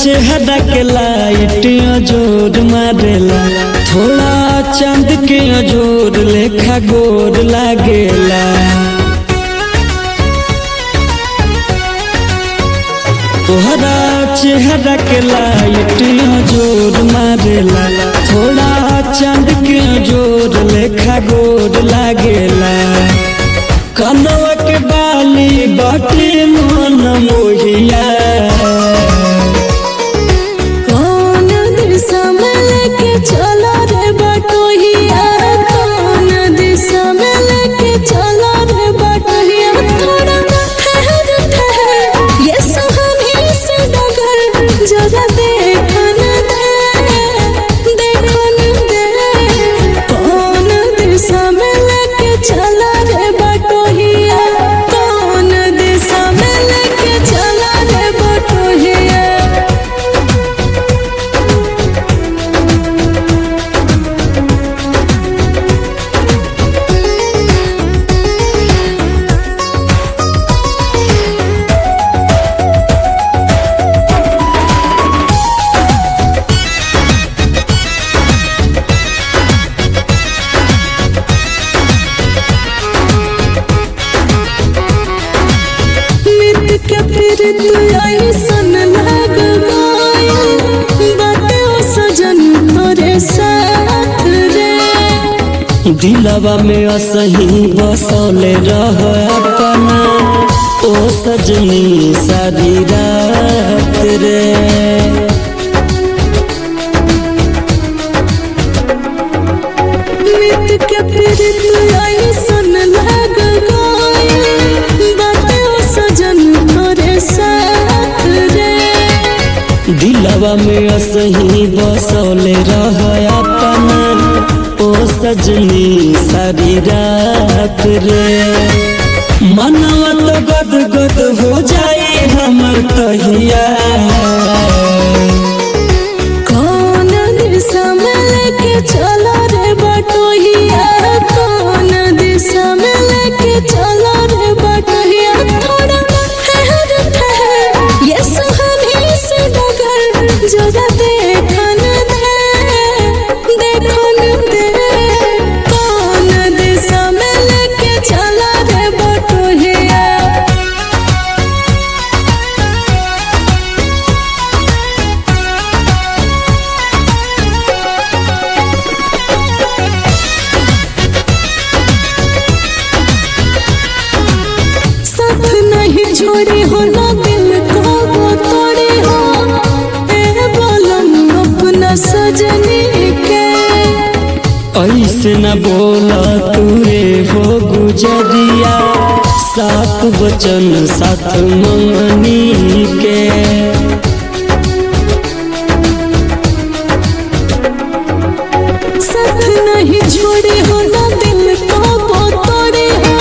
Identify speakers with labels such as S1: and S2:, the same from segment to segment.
S1: चेहरा के लाइट जोर मारेला, थोड़ा चांद के जोर लेखा गोर लागेला। तोहरा चेहरा के लाइट जोर मारेला, थोड़ा चांद के जोर लेखा गोर लागेला। कनवा के बाली बाटे मन मोहिया,
S2: कौन दिशा में लेके चला रे बटोहिया, कौन दिशा में लेके चला रे बटोहिया। थोड़ा ठहर ठहर ये सुहानी से डगर जरा देखन दे, कौन दिशा में लेके चला रे बटोहिया, कौन दिशा में लेके चला रे बटोहिया। सन लग गइल बाटे ओ सजन तोरे साथ रे,
S1: दिलवा में असही बसौले रह अपना ओ सजनी सारी रात रे।
S2: मित के प्रीत सन लग गइल बाटे ओ सजन तोरे साथ रे,
S1: दिलवा में असही बसौले रह अपना ओ सजनी सारी रात रे। मनवा तो गद गद हो जाए हमर तहिया,
S2: कौन दिशा में लेके चला रे बटोहिया, कौन दिशा में लेके चला रे बटोहिया। थोड़ा ठहर ठहर ये सुहानी से डगर जरा देखन दे, कौन दिशा में लेके चला रे बटोहिया। साथ नहीं छोड़ी हो ना दिल को वो तोड़ी हो, ए बोलम अपना सजनी के।
S1: ऐसे न बोला तूरे हो गुजरिया, सात वचन साथ मंगनी के।
S2: साथ नहीं छोड़ी हो ना दिल को वो तोड़ी हो,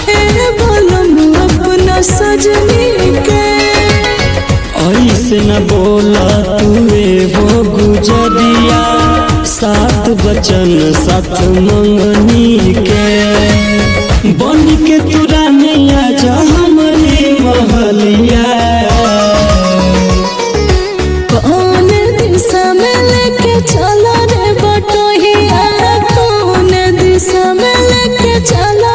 S2: ए बोलम अपना सजनी के।
S1: ऐसे न बोला तूरे हो गुजरिया, सात वचन साथ मंगनी के। बन के तुरा नहीं आजा हमारी महलिया,
S2: कौन दिशा में लेके चला रे बटोहिया, कौन दिशा में लेके चला